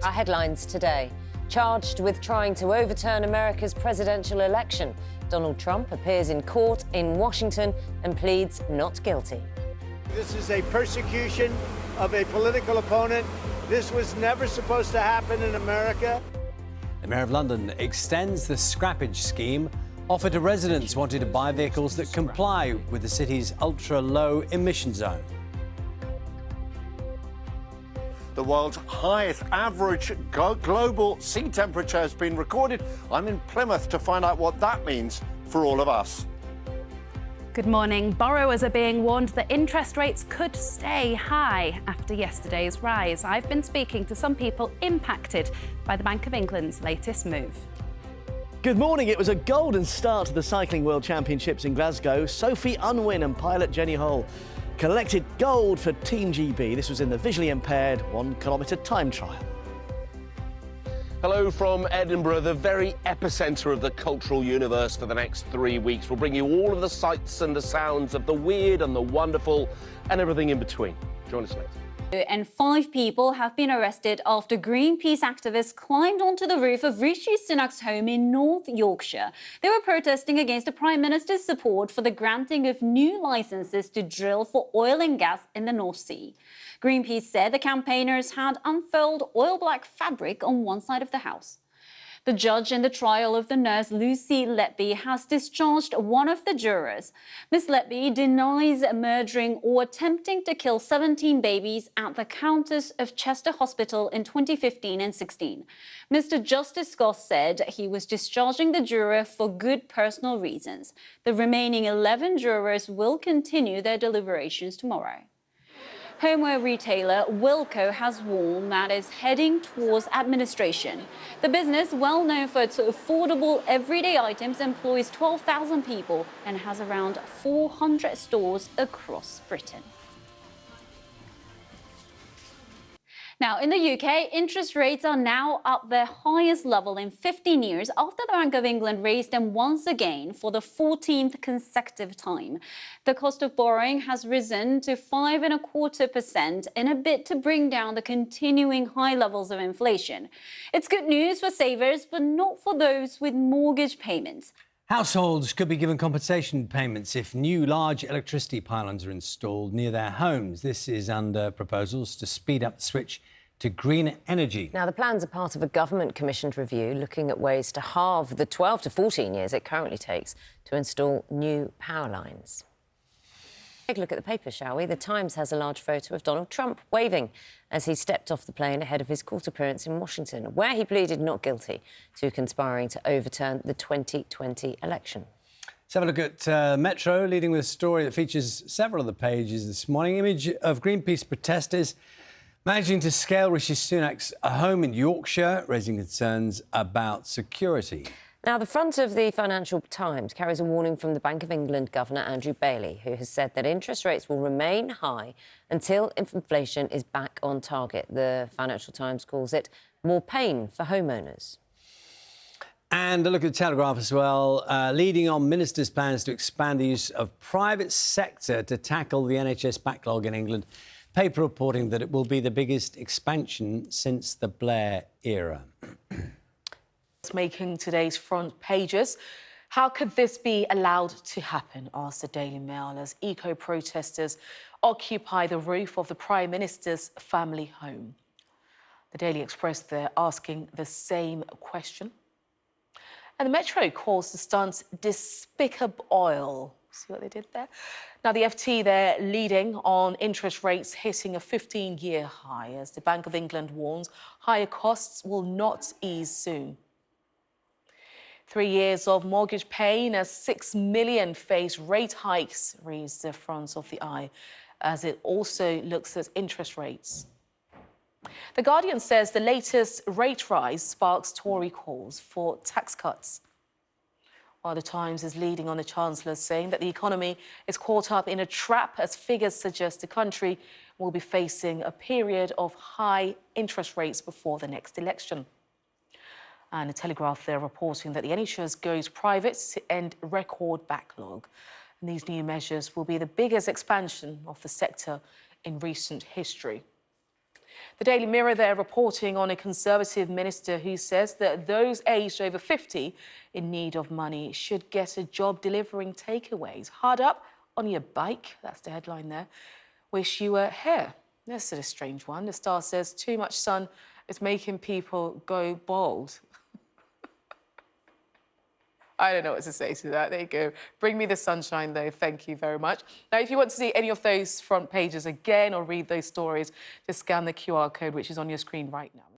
Our headlines today. Charged with trying to overturn America's presidential election, Donald Trump appears in court in Washington and pleads not guilty. This is a persecution of a political opponent. This was never supposed to happen in America. The Mayor of London extends the scrappage scheme offered to residents wanting to buy vehicles that comply with the city's ultra-low emission zone. The world's highest average global sea temperature has been recorded. I'm in Plymouth to find out what that means for all of us. Good morning. Borrowers are being warned that interest rates could stay high after yesterday's rise. I've been speaking to some people impacted by the Bank of England's latest move. Good morning. It was a golden start to the Cycling World Championships in Glasgow. Sophie Unwin and pilot Jenny Hull collected gold for Team GB. This was in the visually impaired 1 kilometre time trial. Hello from Edinburgh, the very epicentre of the cultural universe for the next 3 weeks. We'll bring you all of the sights and the sounds of the weird and the wonderful and everything in between. Join us later. And 5 people have been arrested after Greenpeace activists climbed onto the roof of Rishi Sunak's home in North Yorkshire. They were protesting against the Prime Minister's support for the granting of new licences to drill for oil and gas in the North Sea. Greenpeace said the campaigners had unfurled oil-black fabric on one side of the house. The judge in the trial of the nurse Lucy Letby has discharged one of the jurors. Ms. Letby denies murdering or attempting to kill 17 babies at the Countess of Chester Hospital in 2015 and 16. Mr. Justice Scott said he was discharging the juror for good personal reasons. The remaining 11 jurors will continue their deliberations tomorrow. Homeware retailer Wilko has warned that it's heading towards administration. The business, well known for its affordable everyday items, employs 12,000 people and has around 400 stores across Britain. Now, in the UK, interest rates are now at their highest level in 15 years after the Bank of England raised them once again for the 14th consecutive time. The cost of borrowing has risen to 5.25% in a bid to bring down the continuing high levels of inflation. It's good news for savers, but not for those with mortgage payments. Households could be given compensation payments if new large electricity pylons are installed near their homes. This is under proposals to speed up the switch to greener energy. Now, the plans are part of a government-commissioned review looking at ways to halve the 12 to 14 years it currently takes to install new power lines. Take a look at the paper, shall we? The Times has a large photo of Donald Trump waving as he stepped off the plane ahead of his court appearance in Washington, where he pleaded not guilty to conspiring to overturn the 2020 election. Let's have a look at Metro, leading with a story that features several of the pages this morning. Image of Greenpeace protesters managing to scale Rishi Sunak's home in Yorkshire, raising concerns about security. Now, the front of the Financial Times carries a warning from the Bank of England Governor Andrew Bailey, who has said that interest rates will remain high until inflation is back on target. The Financial Times calls it more pain for homeowners. And a look at the Telegraph as well, leading on ministers' plans to expand the use of private sector to tackle the NHS backlog in England. Paper reporting that it will be the biggest expansion since the Blair era. Making today's front pages. How could this be allowed to happen, asked the Daily Mail, as eco-protesters occupy the roof of the Prime Minister's family home. The Daily Express, they're asking the same question. And the Metro calls the stunt despicable. See what they did there? Now, the FT, they're leading on interest rates hitting a 15-year high, as the Bank of England warns higher costs will not ease soon. 3 years of mortgage pain as 6 million face rate hikes, reads the front of the Eye, as it also looks at interest rates. The Guardian says the latest rate rise sparks Tory calls for tax cuts, while the Times is leading on the Chancellor saying that the economy is caught up in a trap as figures suggest the country will be facing a period of high interest rates before the next election. And the Telegraph, they're reporting that the NHS goes private to end record backlog. And these new measures will be the biggest expansion of the sector in recent history. The Daily Mirror there reporting on a Conservative minister who says that those aged over 50 in need of money should get a job delivering takeaways. Hard up on your bike, that's the headline there. Wish you were here. This is a strange one. The Star says too much sun is making people go bald. I don't know what to say to that. There you go. Bring me the sunshine, though. Thank you very much. Now, if you want to see any of those front pages again or read those stories, just scan the QR code, which is on your screen right now.